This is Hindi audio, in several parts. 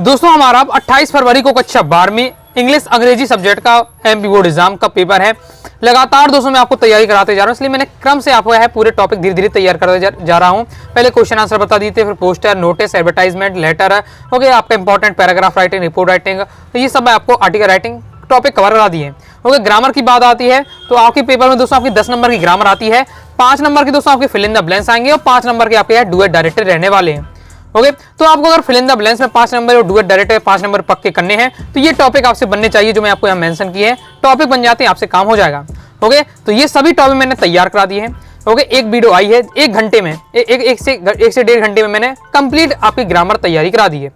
दोस्तों हमारा अब 28 फरवरी को कक्षा 12वीं इंग्लिश अंग्रेजी सब्जेक्ट का एमपी बोर्ड एग्जाम का पेपर है। लगातार दोस्तों मैं आपको तैयारी कराते जा रहा हूँ, इसलिए मैंने क्रम से आपको है पूरे टॉपिक धीरे धीरे तैयार करते जा रहा हूँ। पहले क्वेश्चन आंसर बता दी थे, फिर पोस्टर, नोटिस, एडवर्टाइजमेंट, लेटर हो गया, आपका important paragraph writing, report writing, तो ये सब मैं आपको आर्टिकल राइटिंग टॉपिक कवर करा दिए। ओके, ग्रामर की बात आती है तो आपके पेपर में दोस्तों आपकी 10 नंबर की ग्रामर आती है, 5 नंबर की दोस्तों आपके फिल इन द ब्लैंक्स आएंगे और 5 नंबर के आपके डुएट डायरेक्टेड रहने वाले हैं। ओके, तो आपको अगर फिल इन द ब्लैंक्स में 5 नंबर और डुएट डायरेक्टेड 5 नंबर पक्के करने हैं तो ये टॉपिक आपसे बनने चाहिए, जो मैं आपको यहाँ मेंशन किए हैं। टॉपिक बन जाते हैं, आपसे काम हो जाएगा। ओके, तो ये सभी टॉपिक मैंने तैयार करा दिए हैं। ओके, एक वीडियो आई है, 1 घंटे में एक से 1.5 घंटे में मैंने कंप्लीट आपकी ग्रामर तैयारी करा दी है।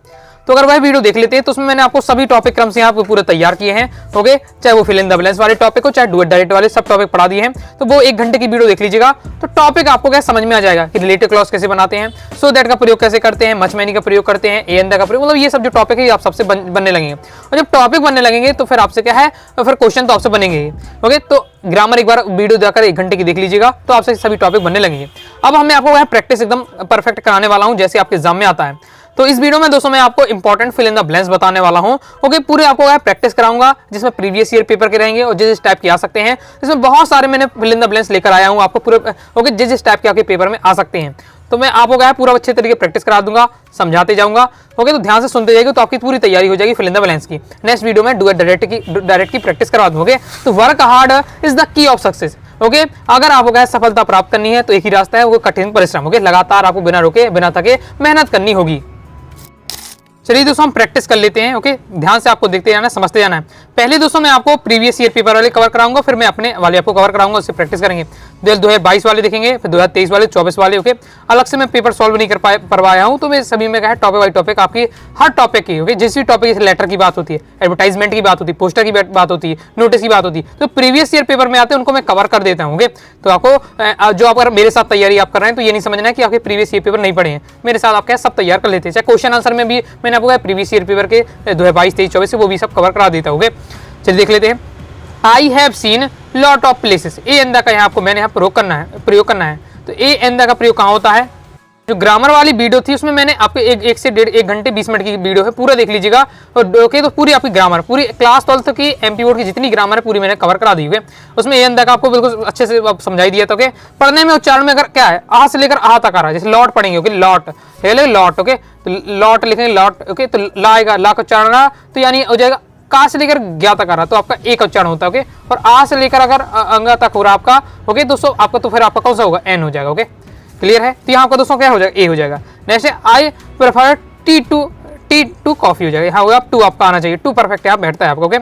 तो अगर वह वीडियो देख लेते हैं तो उसमें मैंने आपको सभी टॉपिक क्रम से यहाँ पे पूरे तैयार किए हैं। ओके, चाहे वो फिल इन द ब्लैंक्स वाले टॉपिक हो, चाहे डुएट डायरेक्ट वाले, सब टॉपिक पढ़ा दिए हैं। तो वो 1 घंटे की वीडियो देख लीजिएगा तो टॉपिक आपको क्या समझ में आ जाएगा कि रिलेटिव क्लॉज कैसे बनाते हैं, सो दैट का प्रयोग कैसे करते हैं, मच मैनी का प्रयोग करते हैं, ए एंड द का प्रयोग, मतलब ये सब जो टॉपिक है आप सबसे बनने लगेंगे। और जब टॉपिक बनने लगेंगे तो फिर आपसे क्या है, फिर क्वेश्चन तो आपसे बनेंगे ही। ओके, तो ग्रामर एक बार वीडियो जाकर 1 घंटे की देख लीजिएगा तो आपसे सभी टॉपिक बनने लगेंगे। अब मैं आपको वह प्रैक्टिस एकदम परफेक्ट कराने वाला हूँ जैसे आपके एग्जाम में आता है। तो इस वीडियो में दोस्तों मैं आपको important fill in the blanks बताने वाला हूं। ओके, पूरे आपको प्रैक्टिस कराऊंगा जिसमें प्रीवियस ईयर पेपर के रहेंगे और जिस टाइप के आ सकते हैं। इसमें बहुत सारे मैंने फिल इन द ब्लैंक्स लेकर आया हूं आपको पूरे। ओके, जिस टाइप के आपके पेपर में आ सकते हैं तो मैं आपको पूरा अच्छे तरीके प्रैक्टिस करा दूंगा, समझाते जाऊंगा। ओके, तो ध्यान से सुनते जाइए तो आपकी पूरी तैयारी हो जाएगी फिल इन द ब्लैंक्स की। नेक्स्ट वीडियो में डुएट डायरेक्ट की प्रैक्टिस करवा दूंगे। तो work hard is the key of success. Okay, अगर आपको सफलता प्राप्त करनी है तो एक ही रास्ता है, वो कठिन परिश्रम। ओके, लगातार आपको बिना रुके बिना थके मेहनत करनी होगी। चलिए दोस्तों हम प्रैक्टिस कर लेते हैं। ओके, ध्यान से आपको देखते जाना है, समझते जाना है। पहले दोस्तों मैं आपको प्रीवियस ईयर पेपर वाले कवर कराऊंगा, फिर मैं अपने वाले आपको कवर कराऊंगा, उससे प्रैक्टिस करेंगे। 2022 वाले देखेंगे, फिर 2023 वाले, 24 वाले। ओके, अलग से मैं पेपर सॉल्व नहीं कर पाया हूं, तो मैं सभी में क्या टॉपिक वाई टॉपिक आपकी हर टॉपिक की। ओके, जिस भी टॉपिक लेटर की बात होती है, एडवर्टाइजमेंट की बात होती है, पोस्टर की बात होती है, नोटिस की बात होती है, तो प्रीवियस ईयर पेपर में आते हैं उनको मैं कवर कर देता हूँ। ओके, तो आपको जो आप अगर मेरे साथ तैयारी आप कर रहे हैं तो ये नहीं समझना है कि आपके प्रीवियस ईयर पेपर नहीं पढ़े हैं। मेरे साथ आप क्या सब तैयार कर लेते हैं। चाहे क्वेश्चन आंसर में भी मैंने आपको प्रीवियस ईयर पेपर के 2022, 23, 24 से वो भी सब कवर करा देता हूँ। चलिए देख लेते हैं। I have seen lot of places. A and the का यहाँ आपको मैंने यहाँ प्रयोग करना है। तो ए एंड द का प्रयोग कहाँ होता है? जो ग्रामर वाली वीडियो थी उसमें मैंने आपको 1 से 1.5 घंटे 20 मिनट की वीडियो है, पूरा देख लीजिएगा। और ओके, तो पूरी आपकी ग्रामर, पूरी क्लास 12 की एमपी बोर्ड की जितनी ग्रामर है पूरी मैंने कवर करा दी है। उसमें ए एंड द का आपको बिल्कुल अच्छे से समझाई दिया था। ओके, पढ़ने में उच्चारण में अगर क्या है, आ से लेकर आ तक आ रहा है। जैसे लॉट पढ़ेंगे, ओके, लॉट लॉट। ओके, तो लॉट लिखेंगे लॉट। ओके, तो ला आएगा, ला का उच्चारण रहा तो यानी हो जाएगा का से लेकर ज्ञा तक आ रहा तो आपका एक उच्चारण होता है। ओके, और आ से लेकर अगर अंगा तक हो रहा आपका, ओके दोस्तों, आपका तो फिर आपका कौन सा होगा? एन हो जाएगा। ओके, क्लियर है? तो यहाँ आपका दोस्तों क्या हो जाएगा? ए हो जाएगा। नेक्स्ट है I prefer tea to coffee हो जाएगा। यहाँ होगा 2 आपका आना चाहिए, 2 परफेक्ट यहाँ बैठता है आपको। ओके,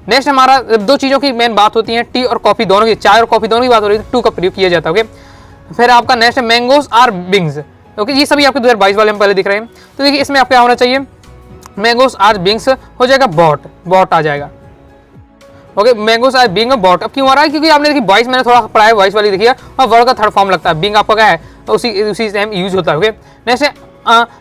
नेक्स्ट हमारा 2 चीजों की मेन बात होती है, टी और कॉफी दोनों की, चाय और कॉफी दोनों की बात हो रही है, 2 का प्रयोग किया जाता है। ओके, फिर आपका नेक्स्ट है मैंगोज आर बिंग्स। ओके, ये सभी आपके 2022 वाले में पहले दिख रहे हैं। तो देखिए इसमें आपका होना चाहिए मैंगोज आर बिंग्स हो जाएगा, बॉट आ जाएगा। Okay, mangoes are being a bought. अब क्यों आ रहा है? क्योंकि आपने देखिए 22 मैंने थोड़ा पढ़ा है, 22 वाली देखिए, और वर्ड का थर्ड फॉर्म लगता है। बीइंग आपका क्या है? तो उसी टाइम यूज होता है। ओके, नेक्स्ट है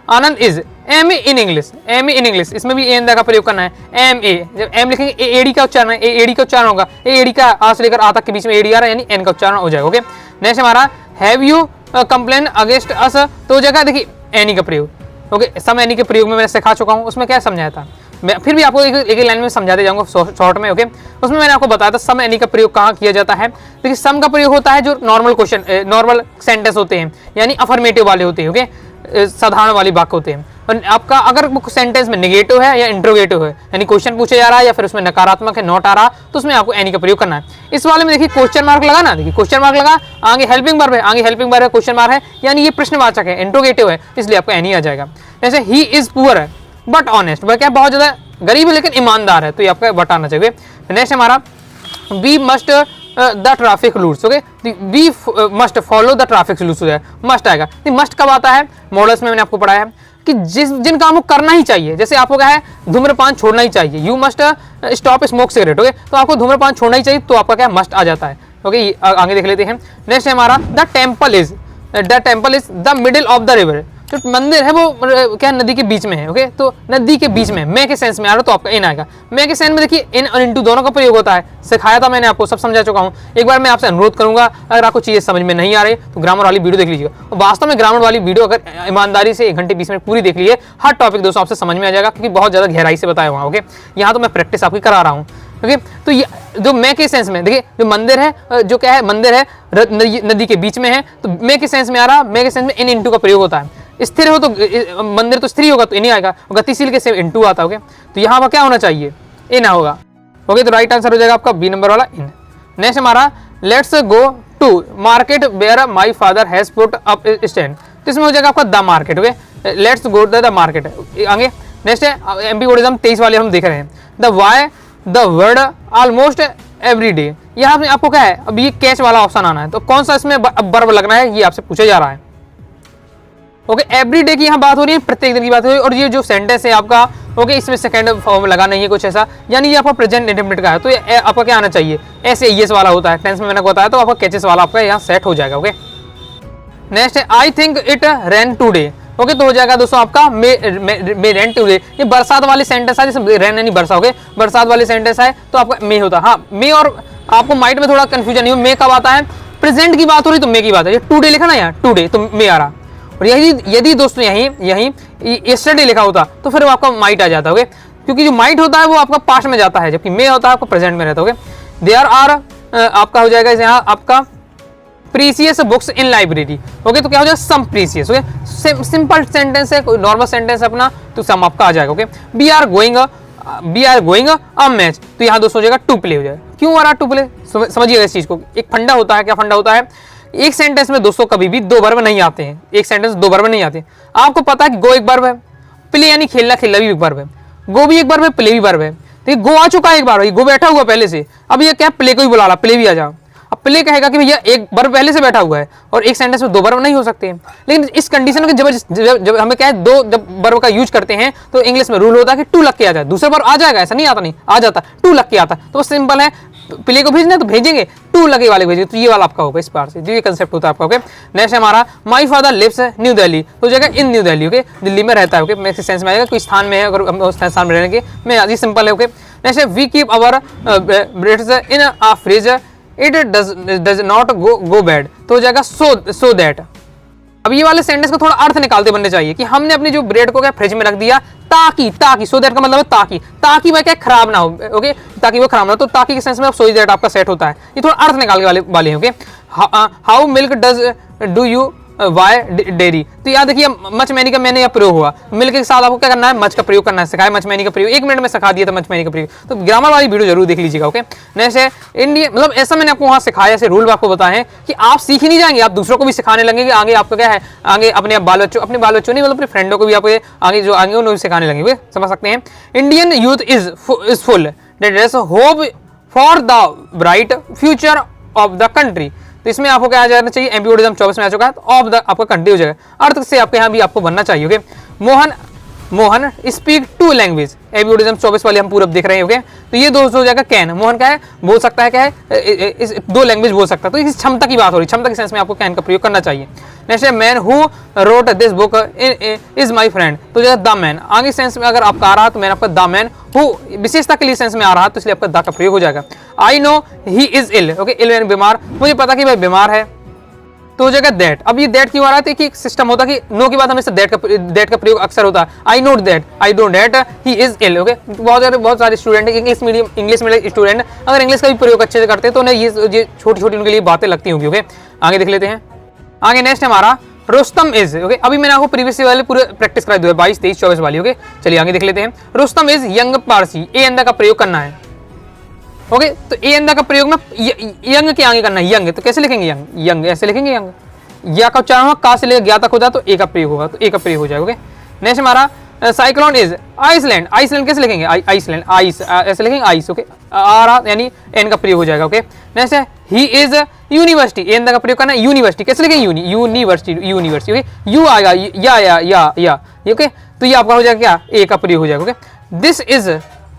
Anand is M A in English. इसमें भी एन द का प्रयोग करना है। एम ए, जब एम लिखेंगे ए एडी का उच्चारण है, ए एडी का उच्चारण होगा। ए एडी का आ से लेकर आ तक के बीच में एडी आ रहा है, यानी एन का उच्चारण हो जाएगा। ओके, नेक्स्ट हमारा have you complain against us, तो हो जाएगा देखिए एनी का प्रयोग। ओके, सम एनी के प्रयोग में मैंने सिखा चुका हूँ, उसमें क्या समझाया था मैं, फिर भी आपको एक लाइन में समझाते जाऊंगा शॉर्ट में। ओके, उसमें मैंने आपको बताया था सम एनी का प्रयोग कहाँ किया जाता है। देखिए सम का प्रयोग होता है जो नॉर्मल सेंटेंस होते हैं, यानी अफर्मेटिव वाले होते हैं। ओके, साधारण वाली वाक्य होते हैं। और आपका अगर सेंटेंस में नेगेटिव है या इंट्रोगेटिव है, यानी क्वेश्चन पूछा जा रहा है या फिर उसमें नकारात्मक है, नॉट आ रहा, तो उसमें आपको एनी का प्रयोग करना है। इस वाले में देखिए क्वेश्चन मार्क लगा ना, देखिए क्वेश्चन मार्क लगा, आगे हेल्पिंग वर्ब है, आगे हेल्पिंग वर्ब है, क्वेश्चन मार्क है, यानी ये प्रश्नवाचक है, इंट्रोगेटिव है, इसलिए आपको एनी आ जाएगा। जैसे ही इज पुअर है बट ऑनेस्ट, वह क्या बहुत ज्यादा गरीब है लेकिन ईमानदार है, तो ये आपका बट आना चाहिए। नेक्स्ट हमारा we must the traffic rules. Okay, we must follow the traffic rules हो जाएगा, मस्ट आएगा। मस्ट कब आता है? मॉडल्स में मैंने आपको पढ़ाया है कि जिन कामों को करना ही चाहिए, जैसे आपको क्या है धूम्रपान छोड़ना ही चाहिए, you must stop smoke cigarette. Okay, तो आपको धूम्रपान छोड़ना ही चाहिए, तो आपका क्या मस्ट आ जाता है। ओके, आगे देख लेते हैं। नेक्स्ट है हमारा the temple is the middle of the river. जो मंदिर है वो क्या नदी के बीच में है। ओके, तो नदी के बीच में, मैं के सेंस में आ रहा तो आपका इन आएगा। मैं के सेंस में देखिए इन और इनटू दोनों का प्रयोग होता है, सिखाया था मैंने आपको, सब समझा चुका हूँ। एक बार मैं आपसे अनुरोध करूंगा, अगर आपको चीजें समझ में नहीं आ रही तो ग्रामर वाली वीडियो देख लीजिएगा। और वास्तव में ग्रामर वाली वीडियो अगर ईमानदारी से 1 घंटे 20 मिनट पूरी देख लीजिए, हर टॉपिक दोस्तों आपसे समझ में आ जाएगा, क्योंकि बहुत ज्यादा गहराई से बताया हुआ। ओके, यहाँ तो मैं प्रैक्टिस आपकी करा रहा हूँ। ओके, तो ये जो मैं के सेंस में देखिए, जो मंदिर है, जो क्या है, मंदिर है नदी के बीच में है, तो मैं के सेंस में आ रहा, मैं के सेंस में इन इनटू का प्रयोग होता है। स्थिर हो तो मंदिर तो स्थिर होगा तो इन्हीं आएगा, गतिशील के सेम इनटू आता है। तो यहाँ पर क्या होना चाहिए, इन होगा। ओके, तो राइट आंसर हो जाएगा आपका बी नंबर वाला इन। नेक्स्ट हमारा let's go to market where my father has put up stand, तो इसमें हो जाएगा आपका the market. Okay, let's go the market. आगे नेक्स्ट है एमपी बोर्डिज्म 23 वाले हम देख रहे हैं, the why the word almost every day. यहाँ पे आपको क्या है, अब ये कैच वाला ऑप्शन आना है, तो कौन सा इसमें वर्ब लगना है ये आपसे पूछा जा रहा है। ओके, एवरी डे की यहाँ बात हो रही है, प्रत्येक दिन की बात हो रही है। और ये जो सेंटेंस है आपका, ओके, इसमें सेकंड फॉर्म लगा नहीं है कुछ ऐसा, यानी ये आपका प्रेजेंट इंडेफिनिट का है, तो ये आपका क्या आना चाहिए, ऐसे एस वाला होता है टेंस में, मैंने बताया, तो आपका कैचेस वाला आपका यहाँ सेट हो जाएगा। ओके, नेक्स्ट है I think it rain today. Okay, तो हो जाएगा दोस्तों आपका मे रेन टूडे। ये बरसात वाले सेंटेंस है, जैसे रेन नहीं बरसा, ओके, बरसात वाले सेंटेंस है तो आपका मे होता है। हाँ, मे और आपको माइंड में थोड़ा कंफ्यूजन नहीं हो, मे कब आता है, प्रेजेंट की बात हो रही तो मे की बात है, ये टूडे लिखा ना यहाँ, टूडे तो मे आ रहा। और यदि दोस्तों यहीं यस्टरडे लिखा होता तो फिर वो आपका माइट आ जाता। ओके, क्योंकि जो माइट होता है वो आपका पास्ट में जाता है, जबकि मे होता है आपका प्रेजेंट में रहता है। ओके, देयर आर आपका हो जाएगा यहाँ आपका प्रीसियस बुक्स इन लाइब्रेरी। ओके, तो क्या हो जाएगा सम प्रीसियस। ओके, सिंपल सेंटेंस है, कोई नॉर्मल सेंटेंस है अपना, तो सम आपका आ जाएगा। Okay, we are going a match, तो यहाँ दोस्तों हो जाएगा टू प्ले हो जाएगा। क्यों आ रहा टू प्ले, समझिएगा इस चीज को। एक फंडा होता है, क्या फंडा होता है, एक सेंटेंस में दोस्तों कभी भी 2 वर्ब नहीं आते हैं, एक सेंटेंस 2 वर्ब नहीं आते। आपको पता है कि गो एक वर्ब है, प्ले यानी खेलना, खेलना भी एक वर्ब है, गो भी एक वर्ब है, प्ले भी वर्ब है। तो गो आ चुका है एक बार, गो बैठा हुआ पहले से, अब ये क्या प्ले को ही बुला रहा, प्ले भी आ जाओ। अब प्ले कहेगा कि भैया एक वर्ब पहले से बैठा हुआ है और एक सेंटेंस में 2 वर्ब नहीं हो सकते। लेकिन इस कंडीशन में जब हमें क्या है, 2 जब वर्ब का यूज करते हैं तो इंग्लिश में रूल होता है कि टू लग के आ जाए, दूसरा वर्ब आ जाएगा, ऐसा नहीं आता, नहीं आ जाता, टू लग के आता। तो वो सिंपल है, प्ले को भेजना तो भेजेंगे, टू लगे वाले भेजेंगे, तो ये वाला आपका होगा इस बार से, जो ये कंसेप्ट होता है आपका। ओके, नेक्स्ट हमारा my father lives New Delhi, तो जगह इन न्यू दिल्ली। ओके, दिल्ली में रहता है। ओके, मैं सेंस में आएगा कोई स्थान में है, अगर हम उस स्थान में रहेंगे, मैं ये सिंपल है। ओके, नेक्स्ट है we keep our breads in a fridge it does not go bad, तो हो जाएगा सो दैट। अब ये वाले सेंटेंस को थोड़ा अर्थ निकालते बनने चाहिए कि हमने अपनी जो ब्रेड को क्या फ्रिज में रख दिया, ताकि सो दैट का मतलब है ताकि वह क्या खराब ना हो। ओके, ताकि वो खराब ना हो, तो ताकि के सेंस में अब सो दैट आपका सेट होता है। ये थोड़ा अर्थ निकालने वाले हैं। Okay, how milk do you why dairy, तो याद देखिए मच मैनी का मैंने यह प्रयोग हुआ, मिल्क के साथ आपको क्या करना है, मच का प्रयोग करना है, सिखाया मच मैनी का प्रयोग, 1 मिनट में सिखा दिया था मच मैनी का प्रयोग। तो ग्रामर वाली वीडियो जरूर देख लीजिएगा। ओके, नेक्स्ट है इंडिया, मतलब ऐसा मैंने आपको वहाँ सिखाया, ऐसे रूल आपको बताए हैं कि आप सीख ही नहीं जाएंगे, आप दूसरों को भी सिखाने लगेंगे। आगे आपका क्या है, आगे अपने बाल बच्चों नहीं, मतलब अपने फ्रेंडों को भी आप आगे जो आगे उन्हें सिखाने लगेंगे। समझ सकते हैं, Indian youth is full that hope for the bright future of the country, तो इसमें आपको क्या आ जाना चाहिए, एमपी बोर्डिज्म 24 में आ चुका है, तो ऑफ द आपका कंट्री हो जाएगा। अर्थ से आपके यहाँ भी आपको बनना चाहिए। Okay, Mohan speak 2 language, MP बोर्डिज्म 24 वाले हम पूरा देख रहे हैं। ओके, तो ये दोस्तों हो जाएगा कैन, मोहन क्या है, बोल सकता है, क्या है, इस 2 लैंग्वेज बोल सकता है, तो इस क्षमता की बात हो रही, क्षमता के सेंस में आपको कैन का प्रयोग करना चाहिए। नेक्स्ट है man who wrote this book is my friend, तो जो द मैन, आगे सेंस में अगर आपका आ रहा तो मैन आपका द मैन हु विशेषता के लिए सेंस में आ रहा, तो इसलिए आपका द का प्रयोग हो जाएगा। I know he is ill, okay, ill यानी बीमार, मुझे पता कि भाई बीमार है, तो हो जाएगा दैट। अब ये दैट क्यों आ रहा है, कि एक सिस्टम होता है कि नो के बाद हमेशा दैट का प्रयोग अक्सर होता है। I note that, I don't that he is ill. Okay, बहुत सारे स्टूडेंट इंग्लिश मीडियम स्टूडेंट अगर इंग्लिश का भी प्रयोग अच्छे से करते हैं तो उन्हें ये छोटी छोटी उनके लिए बातें लगती होंगी। ओके, आगे देख लेते हैं। आगे नेक्स्ट हमारा रुस्तम इज। ओके, अभी मैंने आपको प्रीवियस वाले पूरे प्रैक्टिस कराई 2022, 23, 24 वाली। ओके, चलिए आगे देख लेते हैं। रुस्तम इज यंग पारसी, ए अंदर का प्रयोग करना है। ओके, तो ए अंदर का प्रयोग में यंग के आगे करना है, यंग, तो कैसे लिखेंगे यंग ऐसे लिखेंगे यंग, या का उच्चारण का से लेकर ज्ञातक हो जाए तो ए का प्रयोग होगा, तो ए का प्रयोग हो जाएगा। ओके, नेक्स्ट हमारा साइक्लोन इज आइसलैंड, आइसलैंड कैसे लिखेंगे, आइसलैंड, आइस ऐसे लिखेंगे, आइस। ओके, आ यानी एन का प्रयोग हो जाएगा। ओके, नेक्स्ट है ही इज यूनिवर्सिटी, ए का प्रयोग करना है, यूनिवर्सिटी कैसे लिखेंगे, यूनिवर्सिटी। ओके, यू आएगा, या ओके, तो ये आपका हो जाएगा क्या, ए का प्रयोग हो जाएगा। ओके, दिस इज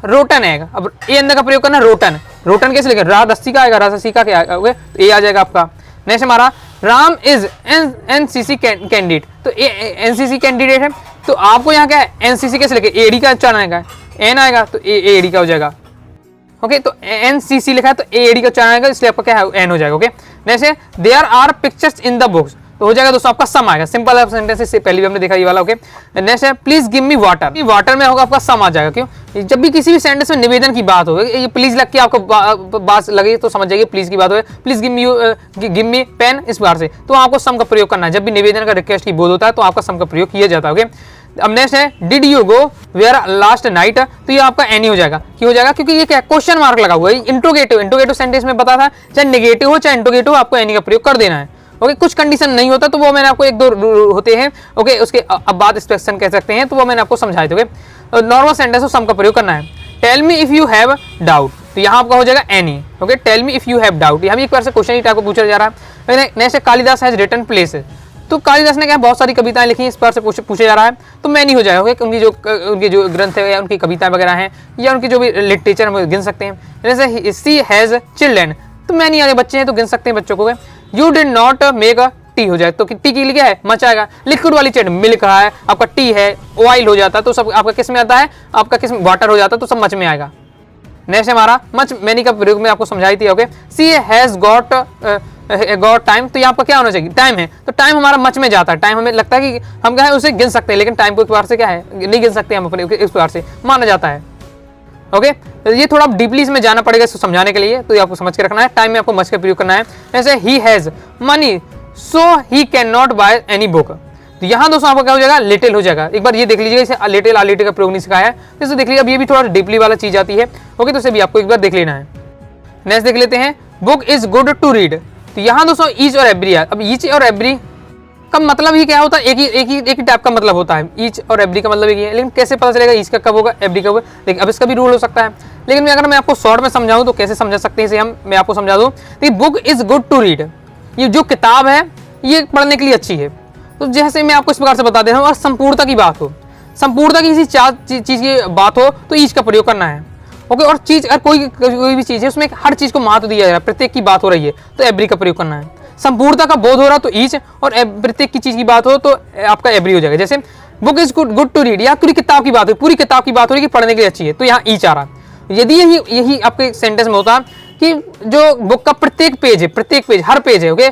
रोटन है, अब ए अंदर का प्रयोग करना, रोटन कैसे लिखेंगे, रस्सी का आएगा, रस्सी का क्या आएगा। ओके, तो ए आ जाएगा आपका। नेक्स्ट हमारा राम इज एनसीसी कैंडिडेट, तो एनसीसी कैंडिडेट है, तो आपको यहाँ क्या है एनसीसी कैसे लिखे, एडी का उच्चारण आएगा, एन आएगा तो एडी का हो जाएगा। ओके तो एनसीसी लिखा है तो एडी का उच्चारण आएगा, इसलिए आपका क्या है एन हो जाएगा। Okay next there are pictures in the books, तो हो जाएगा दोस्तों आपका सम आएगा, सिंपल सेंटेंस से पहले भी हमने देखा ये वाला। ओके नेक्स्ट है please give me water, water में होगा आपका सम आ जाएगा। क्यों, जब भी किसी भी सेंटेंस में निवेदन की बात हो, ये प्लीज लग के आपको बात लगे तो समझ जाइए प्लीज की बात हो, प्लीज गिव मी पेन, इस बार से तो आपको सम का प्रयोग करना है। जब भी निवेदन का रिक्वेस्ट की बोध होता है तो आपका सम का प्रयोग किया जाता है। ओके अब नेक्स्ट है did you go where last night, तो ये आपका एनी हो जाएगा। क्यों हो जाएगा, क्योंकि ये क्या क्वेश्चन मार्क लगा हुआ है, इंट्रोगेटिव सेंटेंस में पता था चाहे नेगेटिव हो चाहे इंट्रोगेटिव, आपको एनी का प्रयोग कर देना है। ओके कुछ कंडीशन नहीं होता तो वो मैंने आपको एक दो होते हैं। ओके उसके अब बाद स्पेक्शन कह सकते हैं, तो वो मैंने आपको समझाए थे। ओके नॉर्मल सेंटेंस को सम का प्रयोग करना है। Tell me if you have doubt, तो यहाँ आपका हो जाएगा any. Okay tell me if you have doubt, यहाँ भी एक बार से क्वेश्चन ही टाइप को पूछा जा रहा है। नेक्स्ट है कालिदास हैज रिटन प्लेस, तो कालिदास ने क्या बहुत सारी कविताएं लिखी हैं, इस बार से पूछा जा रहा है, तो मैं नहीं हो जाएगा। ओके उनकी जो ग्रंथ है या उनकी कविताएं वगैरह हैं या उनकी जो भी लिटरेचर हम गिन सकते हैं। जैसे सी हैज चिल्ड्रन, तो मैं नहीं आगे बच्चे हैं तो गिन सकते हैं बच्चों को। You did not make a T हो जाए, तो टी के लिए क्या है मच आएगा। लिक्विड वाली चीज मिल्क है, आपका टी है, ऑयल हो जाता है, तो सब आपका किस में आता है, आपका किस में वाटर हो जाता है, तो सब मच में आएगा। नेक्स्ट हमारा मच मैनी का प्रयोग में आपको समझाई थी। Okay she has got time, तो यहाँ पर क्या होना चाहिए टाइम है, तो टाइम हमारा मच में जाता है। टाइम हमें लगता है कि हम क्या है उसे गिन सकते हैं, लेकिन टाइम को एक बार से क्या है नहीं गिन सकते हम अपने, इस बार से माना जाता है। ओके तो ये थोड़ा डीपली इसमें जाना पड़ेगा इसको समझाने के लिए, तो ये आपको समझ के रखना है। टाइम में आपको मच का प्रयोग करना है। जैसे he has money so he can not by any book, तो यहाँ दोस्तों आपका क्या हो जाएगा लिटिल हो जाएगा। एक बार ये देख लीजिएगा, इसे लिटिल आलिटिल का प्रयोग नहीं सिखाया है, जैसे देख लीजिए अब ये भी थोड़ा डीपली वाला चीज आती है। ओके तो इसे भी आपको एक बार देख लेना है। नेक्स्ट देख लेते हैं book is good to read, तो यहाँ दोस्तों ईच और एवरी है। अब ईच और एवरी का मतलब ही क्या होता है, एक ही टाइप का मतलब होता है। ईच और एवरी का मतलब एक ही है, लेकिन कैसे पता चलेगा ईच का कब होगा एवरी कब होगा, देखिए अब इसका भी रूल हो सकता है। लेकिन अगर मैं आपको शॉर्ट में समझाऊं तो कैसे समझा सकते हैं इसे मैं आपको समझा दूं। देखिए book is good to read, ये जो किताब है ये पढ़ने के लिए अच्छी है, तो जैसे मैं आपको इस प्रकार से बता दे रहा हूँ। और संपूर्णता की बात हो, संपूर्णता की किसी चीज की बात हो तो ईच का प्रयोग करना है। ओके और चीज अगर कोई भी चीज है उसमें हर चीज को महत्व दिया जा रहा है, प्रत्येक की बात हो रही है तो एवरी का प्रयोग करना है। संपूर्णता का बोध हो रहा तो ईच, और प्रत्येक की चीज की बात हो तो आपका एवरी हो जाएगा। जैसे book is good to read, या पूरी किताब की बात हो, पूरी किताब की बात हो रही है कि पढ़ने के लिए अच्छी है, तो यहाँ ईच आ रहा है। यदि यही आपके सेंटेंस में होता कि जो बुक का प्रत्येक पेज है, हर पेज है, ओके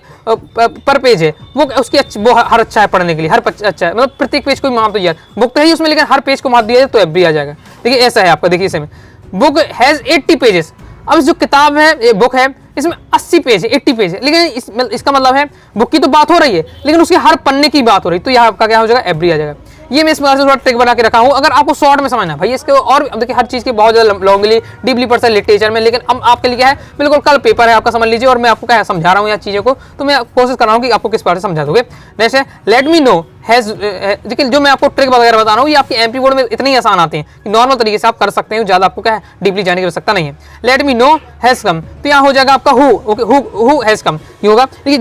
पर पेज है वो उसकी वो हर अच्छा है पढ़ने के लिए, हर अच्छा है, मतलब प्रत्येक पेज को महत्व दिया बुक तो है उसमें, लेकिन हर पेज को महत्व दिया जाए तो एवरी आ जाएगा। देखिए ऐसा है आपका, देखिए इसमें बुक हैज 80 पेजेस। अब जो किताब है ये बुक है इसमें 80 पेज है, 80 पेज है, लेकिन इसका मतलब है बुक की तो बात हो रही है लेकिन उसके हर पन्ने की बात हो रही है, तो यहाँ आपका क्या हो जाएगा एवरी आ जाएगा। ये मैं इस प्रकार से थोड़ा ट्रिक बना के रखा हूँ, अगर आपको शॉर्ट में समझना भाई इसके, और देखिए हर चीज़ की बहुत ज़्यादा लॉन्गली डीपली पढ़ता है लिटरेचर में, लेकिन अब आपके लिए क्या है बिल्कुल कल पेपर है आपका, समझ लीजिए, और मैं आपको क्या है समझा रहा हूँ यहाँ चीज़ों को, तो मैं कोशिश कर रहा हूँ कि आपको किस बारे से समझा दोगे। नेक्स्ट है लेट मी नो हैज, लेकिन जो मैं आपको ट्रिक वगैरह बता रहा हूँ ये आपके एमपी बोर्ड में इतने ही आसान आते हैं कि नॉर्मल तरीके से आप कर सकते हैं, ज़्यादा आपको क्या है डीपली जाने की आवश्यकता नहीं है। Let me know has come, तो यहाँ हो जाएगा आपका हु हैज कम, ये होगा। देखिए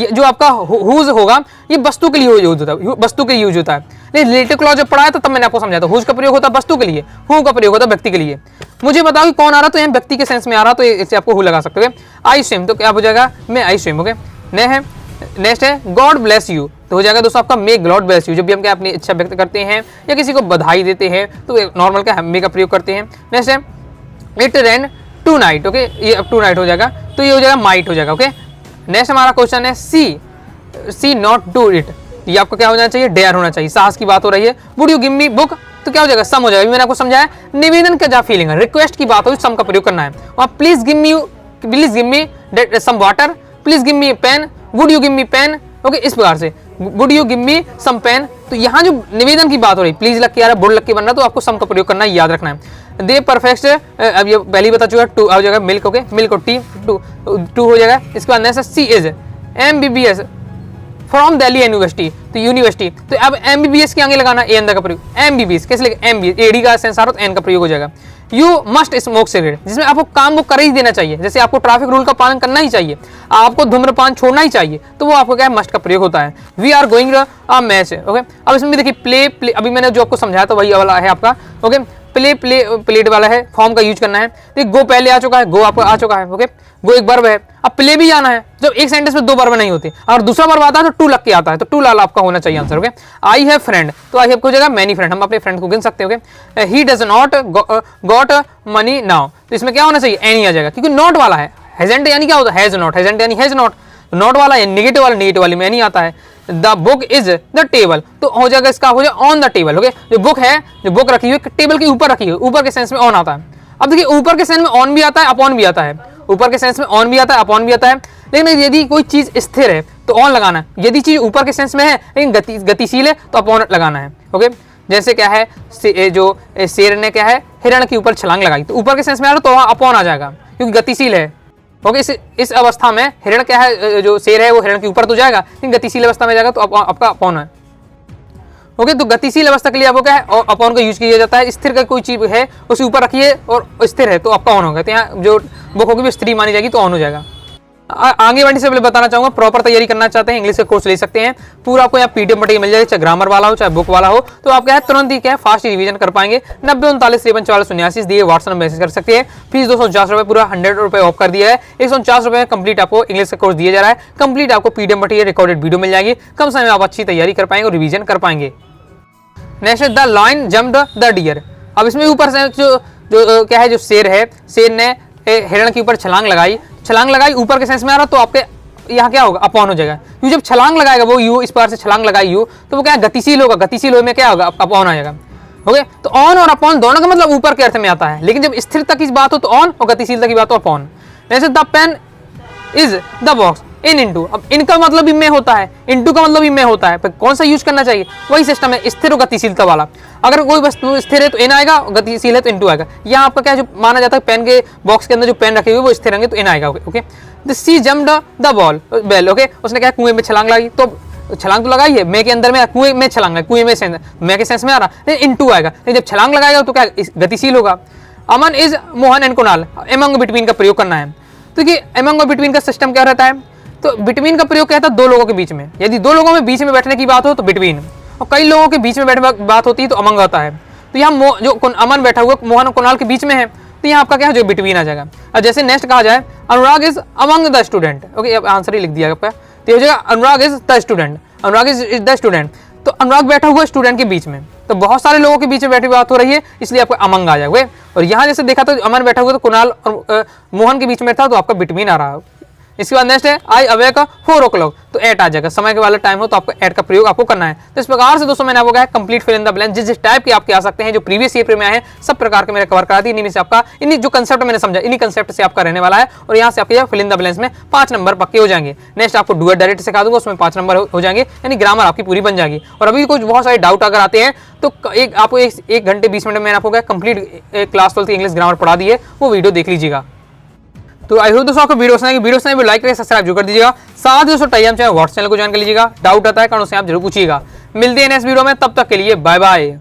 जो आपका हुज होगा ये वस्तु के लिए यूज होता है, वस्तु के लिए यूज होता है। लेकिन रिलेटिव क्लॉज जब पढ़ाया तब मैंने आपको समझाया था हुज का प्रयोग होता है वस्तु के लिए, हु का प्रयोग होता है व्यक्ति के लिए। मुझे बताओ कि कौन आ रहा, तो यहाँ व्यक्ति के सेंस में आ रहा, तो इससे आपको हु लगा सकते हो। आई स्विम, तो क्या हो जाएगा मैं आई स्विम। ओके नेक्स्ट है गॉड ब्लेस यू, तो हो जाएगा दोस्तों आपका मे गॉड ब्लेस यू। जब भी हम क्या अपनी इच्छा व्यक्त करते हैं या किसी को बधाई देते हैं तो नॉर्मल क्या मे का प्रयोग करते हैं। नेक्स्ट है it rain tonight, okay ये अब टू नाइट हो जाएगा, तो ये हो जाएगा माइट हो जाएगा। ओके नेक्स्ट हमारा क्वेश्चन है सी नॉट डू इट, ये आपको क्या होना चाहिए डेयर होना चाहिए, साहस की बात हो रही है। Would you give me book, तो क्या हो जाएगा सम हो जाएगा। मैंने आपको समझाया निवेदन का क्या फीलिंग है, रिक्वेस्ट की बात हो सम का प्रयोग करना है। और please give me some water, please give me pen, would you give me pen. Okay इस प्रकार से would you give me some pen, तो यहाँ जो निवेदन की बात हो रही प्लीज लग के आ रहा है, वुड लग के बन रहा है, तो आपको सम का प्रयोग करना है, याद रखना है। दे परफेक्ट, अब ये पहले बता चुका टू हो जाएगा मिल्क, ओके मिल्क और टी टू हो जाएगा। इसके बाद next she is MBBS from Delhi university, तो यूनिवर्सिटी, तो अब MBBS के आगे लगाना एन का प्रयोग, MBBS कैसे लिखे MBS, एडी का सेंस आ रहा तो एन का प्रयोग हो जाएगा। यू मस्ट स्मोक सिगरेट, जिसमें आपको काम वो कर ही देना चाहिए, जैसे आपको ट्रैफिक रूल का पालन करना ही चाहिए, आपको धूम्रपान छोड़ना ही चाहिए, तो वो आपको क्या है मस्ट का प्रयोग होता है। We are going a match, okay अब इसमें भी देखिए प्ले, अभी मैंने जो आपको समझाया था वही वाला है आपका। ओके प्ले प्ले प्लेड वाला है फॉर्म का यूज करना है। तो गो पहले आ चुका है, गो आपको आ चुका है, ओके। गो एक वर्ब है, अब प्ले भी आना है। जब एक सेंटेंस में दो वर्ब नहीं होते, अगर दूसरा वर्ब आता है तो टू लग के आता है, तो टू लाल आपका होना चाहिए answer, okay. I have friend, तो आई हैव को जगह मैनी फ्रेंड, हम अपने फ्रेंड को गिन सकते हैं, okay. He does not got money now, तो इसमें क्या होना चाहिए, एनी आ जाएगा, क्योंकि नॉट वाला है। हैजंट यानी क्या होता है, हैज नॉट, हैजंट यानी हैज नॉट, नॉट वाला नेगेटिव वाला, नेगेटिव वाली में नहीं आता है। The book is the table, तो हो जाएगा इसका, हो जाएगा ऑन द टेबल, ओके। जो बुक है, जो बुक रखी हुई टेबल के ऊपर रखी हुई, ऊपर के सेंस में ऑन आता है। अब देखिए ऊपर के सेंस में ऑन भी आता है, अपॉन भी आता है, ऊपर के सेंस में ऑन भी आता है, अपॉन भी आता है। लेकिन यदि कोई चीज स्थिर है तो ऑन लगाना है, यदि चीज ऊपर के सेंस में है लेकिन गतिशील है तो अपॉन लगाना है, ओके। जैसे क्या है, जो शेर ने क्या है, हिरण के ऊपर छलांग लगाई, तो ऊपर के सेंस में आ रहा तो वहां अपॉन आ जाएगा क्योंकि गतिशील है, ओके। इस अवस्था में हिरण क्या है, जो शेर है वो हिरण के ऊपर तो जाएगा लेकिन गतिशील अवस्था में जाएगा तो आपका अपॉन है, ओके। तो गतिशील अवस्था के लिए आपको क्या है, और अपॉन का यूज किया जाता है। स्थिर का कोई चीज है उसे ऊपर रखिए और स्थिर है तो आपका ऑन होगा, तो यहाँ जो बुक होगी वो स्त्री मानी जाएगी तो ऑन हो जाएगा। आगे बढ़ने से पहले बताना चाहूंगा, प्रॉपर तैयारी करना चाहते हैं इंग्लिश का कोर्स ले सकते हैं, पूरा आपको यहाँ पीडीएफ मटेरियल मिल जाएगा, चाहे ग्रामर वाला हो चाहे बुक वाला हो, तो आप क्या है तुरंत ही क्या है फास्ट रिवीजन कर पाएंगे। 90 दिए व्हाट्सएप में मैसेज कर सकते हैं। फीस 249 रुपये, पूरा 100 रुपये ऑफ कर दिया है। 149 रुपये में कंप्लीट आपको इंग्लिश का कोर्स दिया जा रहा है। कंप्लीट आपको पीडीएफ मटेरियल, रिकॉर्डेड वीडियो मिल जाएगी, कम समय में आप अच्छी तैयारी कर पाएंगे और रिवीजन कर पाएंगे। Next the lion jumped the deer, अब इसमें ऊपर से जो क्या है, जो शेर है, शेर ने हिरण के ऊपर छलांग लगाई, ऊपर के सेंस में आ रहा तो आपके यहाँ क्या होगा, अपॉन हो जाएगा, क्योंकि जब छलांग लगाएगा वो यू, इस बार से छलांग लगाई यू, तो वो क्या गतिशील होगा, गतिशील होने में क्या होगा, अपॉन आ जाएगा, ओके। तो ऑन और अपॉन दोनों का मतलब ऊपर के अर्थ में आता है, लेकिन जब स्थिरता की बात हो तो ऑन और गतिशीलता की बात हो अपॉन। जैसे the pen is the box in into, अब इनका मतलब भी में होता है, इंटू का मतलब भी में होता है, पर कौन सा यूज करना चाहिए, वही सिस्टम है, स्थिर और गतिशीलता वाला। अगर कोई वस्तु स्थिर है तो एन आएगा, गतिशील है तो इंटू आएगा। यहाँ आपका क्या है, जो माना जाता है पेन के बॉक्स के अंदर जो पेन रखे हुए वो स्थिर रहेंगे तो एन आएगा, okay. The she jumped the ball bell, okay. उसने क्या कुएं में छलांग लगाई, तो छलांग तो लगाई है, मैं के अंदर में, कुएं में छलांग लगाई, कुएं में सेंस, मैं के सेंस में आ रहा, लेकिन इंटू आएगा, लेकिन जब छलांग लगाएगा तो क्या गतिशील होगा। Aman is Mohan and Kunal, among between का प्रयोग करना है, तो ये एमंग और बिटवीन का सिस्टम क्या रहता है, तो बिटवीन का प्रयोग क्या था, दो लोगों के बीच में, यदि दो लोगों में बीच में बैठने की बात हो तो बिटवीन, और कई लोगों के बीच में बैठने की बात होती है तो अमंग होता है। तो यहाँ जो अमन बैठा हुआ मोहन और कुणाल के बीच में है, तो यहाँ आपका क्या है, जो बिटवीन आ जाएगा। और जैसे नेक्स्ट कहा जाए, Anurag is among the student, okay, अब आंसर ही लिख दिया आपका, तो हो जाएगा Anurag is the student, Anurag is the student, तो अनुराग बैठा हुआ स्टूडेंट के बीच में, तो बहुत सारे लोगों के बीच में बैठी बात हो रही है, इसलिए आपका अमंग आ जाएगा। और यहाँ जैसे देखा तो अमन बैठा हुआ तो कुणाल और मोहन के बीच में था तो आपका बिटवीन आ रहा है। इसके बाद नेक्स्ट है आई अवेक 4 o'clock, तो एट आ जाएगा, समय के वाला टाइम हो तो आपको एट का प्रयोग आपको करना है। तो इस प्रकार से दोस्तों मैंने आपको कहा complete fill in the blank, जिस टाइप के आपके आ सकते हैं, जो प्रीवियस ईयर में आए हैं, सब प्रकार के मैंने कवर करा दी। इन्हीं से आपका, इन्हीं जो कंसेप्ट मैंने समझा, इन्हीं कंसेप्ट से आपका रहने वाला है, और यहाँ से आपके फिल इन द ब्लैंक्स में 5 नंबर पक्के हो जाएंगे। नेक्स्ट आपको डुअर डायरेक्ट सिखा दूंगा, उसमें 5 नंबर हो जाएंगे, यानी ग्रामर आपकी पूरी बन जाएगी। और अभी कुछ बहुत सारे डाउट अगर आते हैं तो आपको 1 घंटे 20 मिनट में मैंने आपको कंप्लीट क्लास 12 इंग्लिश ग्रामर पढ़ा दी है, वो वीडियो देख लीजिएगा। तो आई होप दोस्तों आपको वीडियो पसंद है, लाइक करके सब्सक्राइब जरूर कर दीजिएगा। साथ ही दोस्तों टाइम चैनल व्हाट्सएप चैनल को ज्वाइन कर लीजिएगा। डाउट आता है कारण से आप जरूर पूछिएगा। मिलते हैं नेक्स्ट वीडियो में, तब तक के लिए बाय बाय।